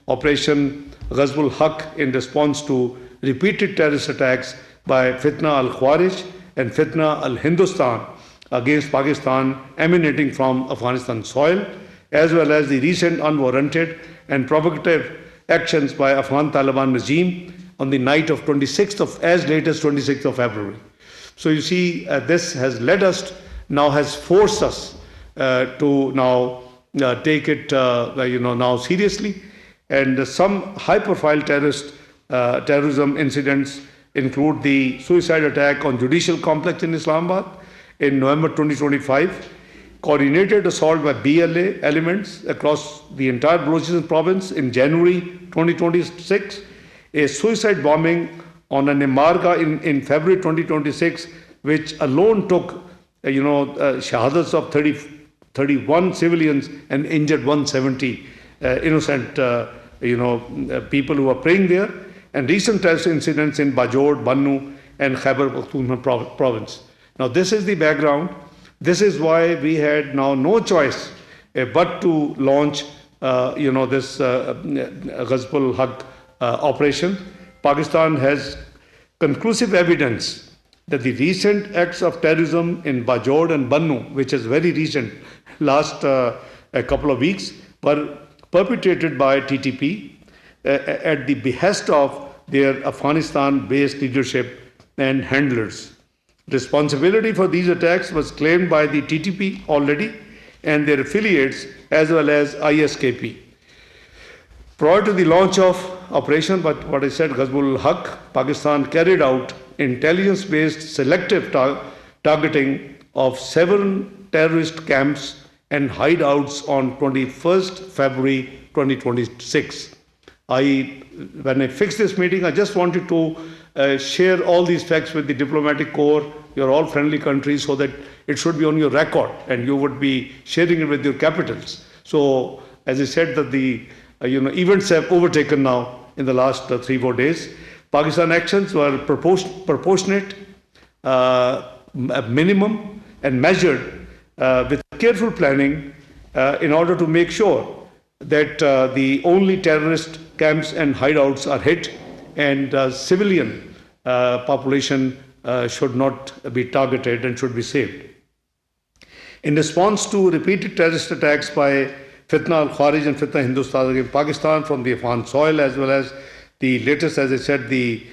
Operation Ghazb-ul-Haq in response to repeated terrorist attacks by Fitna al-Khawarij and Fitna al-Hindustan against Pakistan emanating from Afghanistan soil, as well as the recent unwarranted and provocative actions by Afghan Taliban regime on the night of as late as 26th of February. So you see, this has led us, now has forced us to now take it, now seriously. And some high-profile terrorism incidents include the suicide attack on judicial complex in Islamabad in November 2025, coordinated assault by BLA elements across the entire Balochistan province in January 2026, a suicide bombing on an Imarga in February 2026, which alone took, shahadats of 31 civilians and injured 170 innocent, people who were praying there, and recent terrorist incidents in Bajor, Bannu, and Khyber Pakhtunkhwa province. Now, this is the background. This is why we had now no choice but to launch, this Ghazb-ul-Haq operation. Pakistan has conclusive evidence that the recent acts of terrorism in Bajor and Bannu, which is very recent, last a couple of weeks, were perpetrated by TTP at the behest of their Afghanistan-based leadership and handlers. Responsibility for these attacks was claimed by the TTP already and their affiliates, as well as ISKP. Prior to the launch of operation, but what I said, Ghazb-ul-Haq, Pakistan carried out intelligence-based selective targeting of 7 terrorist camps and hideouts on 21st February 2026. When I fixed this meeting, I just wanted to share all these facts with the diplomatic corps. You're all friendly countries, so that it should be on your record and you would be sharing it with your capitals. So, as I said, that the events have overtaken now in the last 3-4 days. Pakistan actions were proportionate, minimum, and measured with careful planning in order to make sure that the only terrorist camps and hideouts are hit, and civilian population should not be targeted and should be saved. In response to repeated terrorist attacks by Fitna al-Khawarij and Fitna Hindustan against Pakistan from the Afghan soil, as well as the latest, as I said, the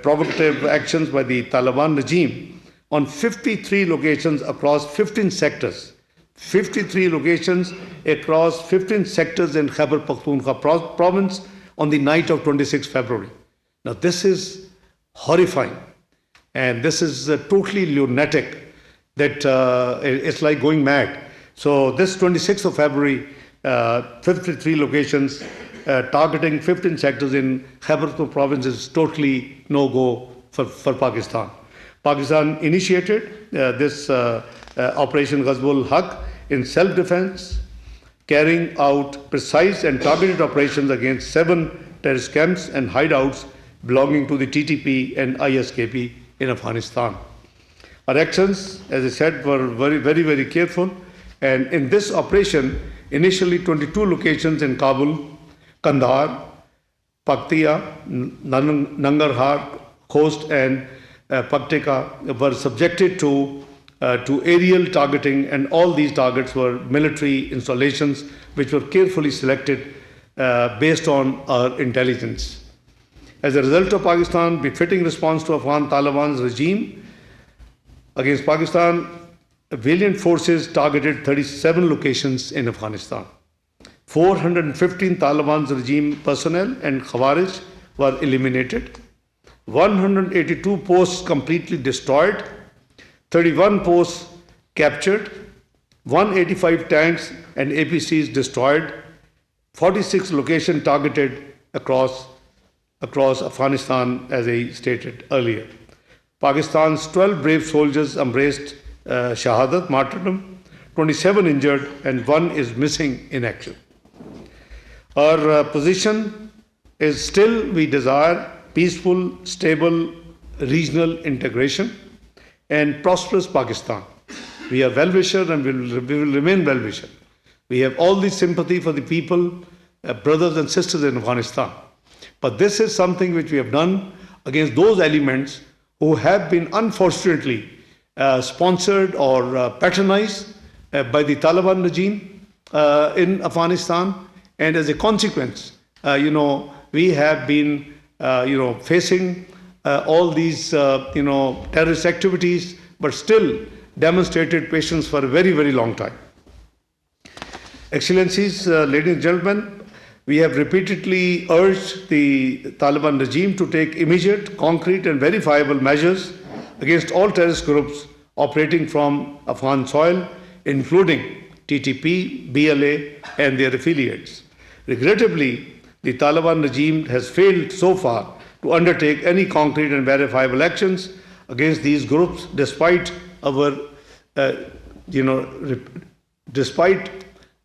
provocative actions by the Taliban regime on 53 locations across 15 sectors. 53 locations across 15 sectors in Khyber Pakhtunkhwa province on the night of 26 February. Now, this is horrifying, and this is totally lunatic, that it's like going mad. So this 26th of February, 53 locations targeting 15 sectors in Khyber Pakhtunkhwa province is totally no-go for Pakistan. Pakistan initiated this Operation Ghazb-ul-Haq in self-defense, carrying out precise and targeted operations against 7 terrorist camps and hideouts belonging to the TTP and ISKP in Afghanistan. Our actions, as I said, were very careful, and in this operation, initially 22 locations in Kabul, Kandahar, Paktia, Nangarhar, Khost, and Paktika were subjected to aerial targeting, and all these targets were military installations which were carefully selected based on our intelligence. As a result of Pakistan befitting response to Afghan Taliban's regime against Pakistan, valiant forces targeted 37 locations in Afghanistan. 415 Taliban's regime personnel and Khawarij were eliminated. 182 posts completely destroyed. 31 posts captured. 185 tanks and APCs destroyed. 46 locations targeted across Afghanistan, as I stated earlier. Pakistan's 12 brave soldiers embraced shahadat, martyrdom, 27 injured, and 1 is missing in action. Our position is still, we desire peaceful, stable, regional integration and prosperous Pakistan. We are well-wisher and we will remain well-wisher. We have all the sympathy for the people brothers and sisters in Afghanistan. But this is something which we have done against those elements who have been unfortunately sponsored or patronized by the Taliban regime in Afghanistan. And as a consequence, we have been, facing all these, terrorist activities, but still demonstrated patience for a very, very long time. Excellencies, ladies and gentlemen, we have repeatedly urged the Taliban regime to take immediate, concrete and verifiable measures against all terrorist groups operating from Afghan soil, including TTP, BLA and their affiliates. Regrettably, the Taliban regime has failed so far to undertake any concrete and verifiable actions against these groups despite our,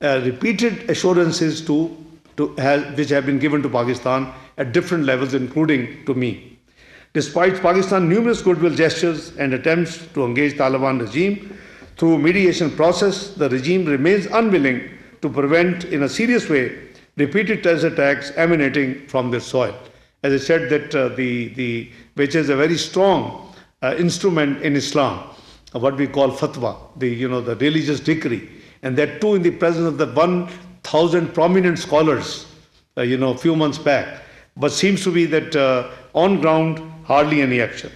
repeated assurances which have been given to Pakistan at different levels, including to me. Despite Pakistan's numerous goodwill gestures and attempts to engage Taliban regime through mediation process, the regime remains unwilling to prevent in a serious way repeated terrorist attacks emanating from their soil. As I said, that which is a very strong instrument in Islam, what we call fatwa, the religious decree, and that too in the presence of the 1,000 prominent scholars, few months back. But seems to be that on ground, hardly any action.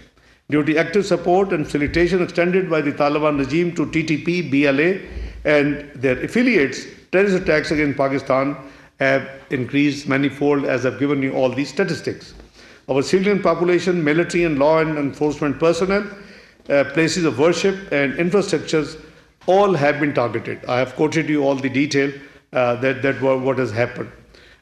Due to active support and facilitation extended by the Taliban regime to TTP, BLA and their affiliates, terrorist attacks against Pakistan have increased manifold, as I've given you all these statistics. Our civilian population, military and law and enforcement personnel, places of worship and infrastructures all have been targeted. I have quoted you all the detail what has happened.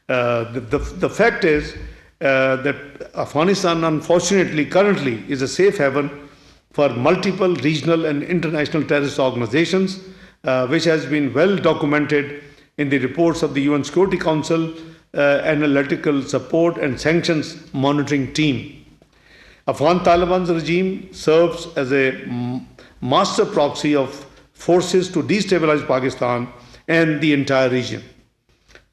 The fact is that Afghanistan, unfortunately, currently is a safe haven for multiple regional and international terrorist organizations, which has been well documented in the reports of the UN Security Council Analytical Support and Sanctions Monitoring Team. Afghan Taliban's regime serves as a master proxy of forces to destabilize Pakistan and the entire region.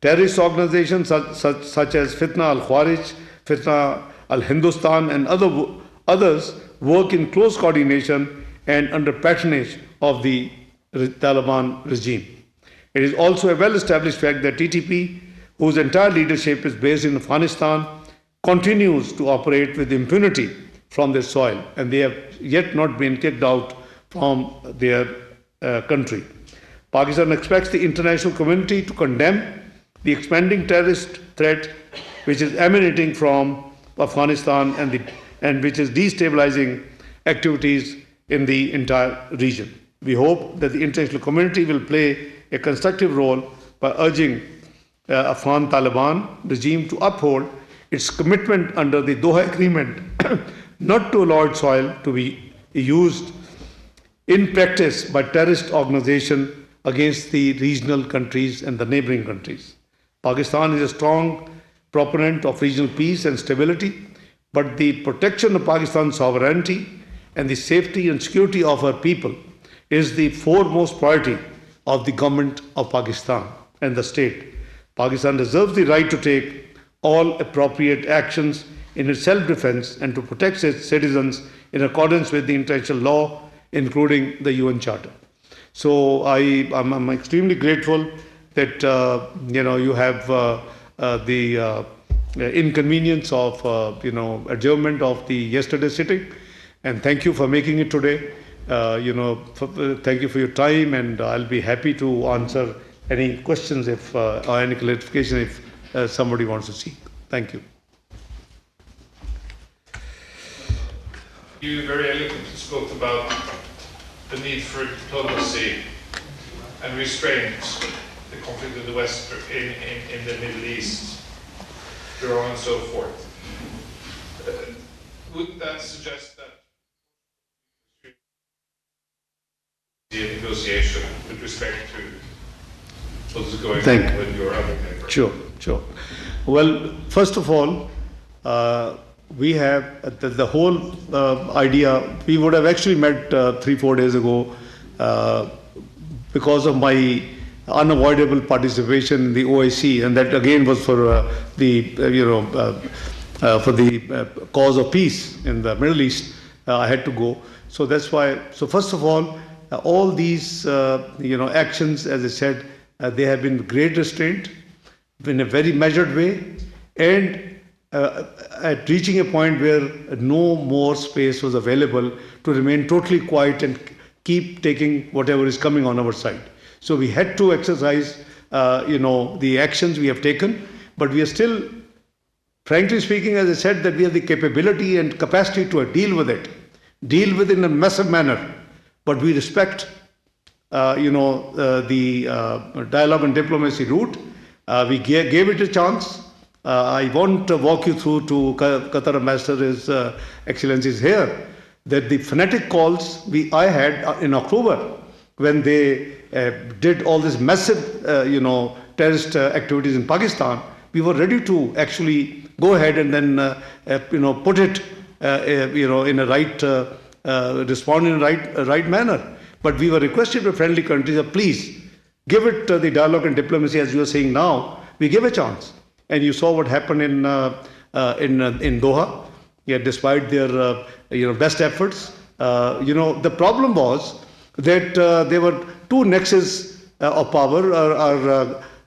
Terrorist organizations such as Fitna al-Khawarij, Fitna al-Hindustan and others work in close coordination and under patronage of the Taliban regime. It is also a well-established fact that TTP, whose entire leadership is based in Afghanistan, continues to operate with impunity from their soil, and they have yet not been kicked out from their country. Pakistan expects the international community to condemn the expanding terrorist threat which is emanating from Afghanistan and which is destabilizing activities in the entire region. We hope that the international community will play a constructive role by urging Afghan Taliban regime to uphold its commitment under the Doha Agreement not to allow its soil to be used in practice by terrorist organizations against the regional countries and the neighboring countries. Pakistan is a strong proponent of regional peace and stability, but the protection of Pakistan's sovereignty and the safety and security of our people is the foremost priority of the government of Pakistan and the state. Pakistan reserves the right to take all appropriate actions in its self-defense and to protect its citizens in accordance with the international law, including the UN Charter. So I'm extremely grateful that you have the inconvenience of adjournment of the yesterday sitting, and thank you for making it today. Thank you for your time, and I'll be happy to answer any questions or any clarification if somebody wants to see. Thank you. You very eloquently spoke about the need for diplomacy and restraint, the conflict in the West, in the Middle East, Iran and so forth. Wouldn't that suggest that the negotiation with respect to what is going on with your other neighbor? Sure. Well, first of all, we have the whole idea. We would have actually met 3-4 days ago because of my unavoidable participation in the OIC, and that again was for for the cause of peace in the Middle East. I had to go. So that's why. So first of all these actions, as I said, they have been great restraint, in a very measured way, and at reaching a point where no more space was available to remain totally quiet and keep taking whatever is coming on our side. So we had to exercise, the actions we have taken, but we are still, frankly speaking, as I said, that we have the capability and capacity to deal with it in a massive manner. But we respect, the dialogue and diplomacy route. We gave it a chance. I won't walk you through to Qatar Ambassador, His Excellency is here, that the fanatic calls I had in October when they did all this massive, terrorist activities in Pakistan. We were ready to actually go ahead and then, put it, in a right, respond in a right manner. But we were requested by friendly countries that please give it the dialogue and diplomacy, as you are saying now. We give a chance, and you saw what happened in Doha. Yeah, despite their best efforts, the problem was that there were two nexus of power.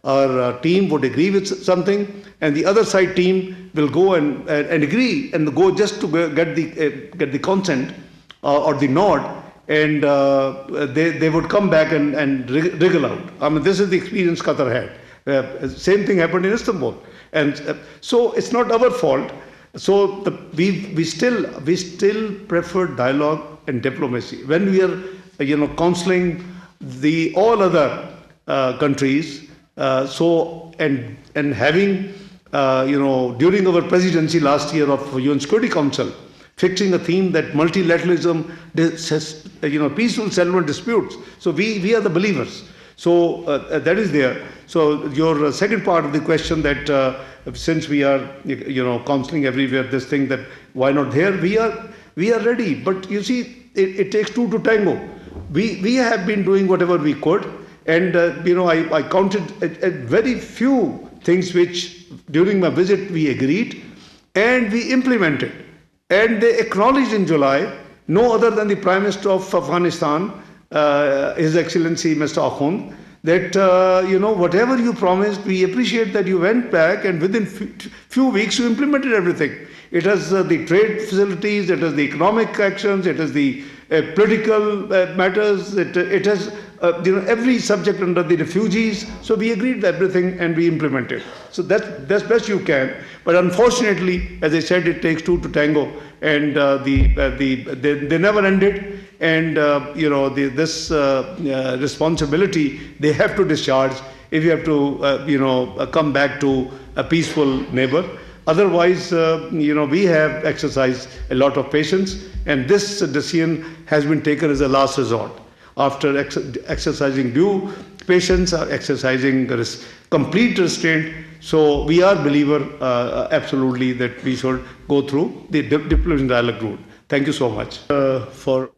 Our team would agree with something, and the other side team will go and agree and go just to get the consent or the nod, and they would come back and wriggle out. I mean, this is the experience Qatar had. Same thing happened in Istanbul, and so it's not our fault. So we still prefer dialogue and diplomacy when we are counseling the all other countries. And having during our presidency last year of UN Security Council, fixing a theme that multilateralism, peaceful settlement disputes. So we are the believers. So that is there. So your second part of the question, that since we are counseling everywhere this thing, that why not there? We are ready. But you see, it takes two to tango. We have been doing whatever we could, and I counted very few things which during my visit we agreed and we implemented, and they acknowledged in July. No other than the Prime Minister of Afghanistan, His Excellency Mr. Afghan, that whatever you promised, we appreciate that you went back and within few weeks you implemented everything. It has the trade facilities, it has the economic actions, it has the political matters, it has every subject under the refugees. So we agreed everything and we implemented. So that's best you can. But unfortunately, as I said, it takes two to tango, and they never ended. And this responsibility they have to discharge if you have to come back to a peaceful neighbor. Otherwise, we have exercised a lot of patience, and this decision has been taken as a last resort. After exercising due patience, exercising complete restraint, so we are believer absolutely that we should go through the diplomacy dialogue route. Thank you so much for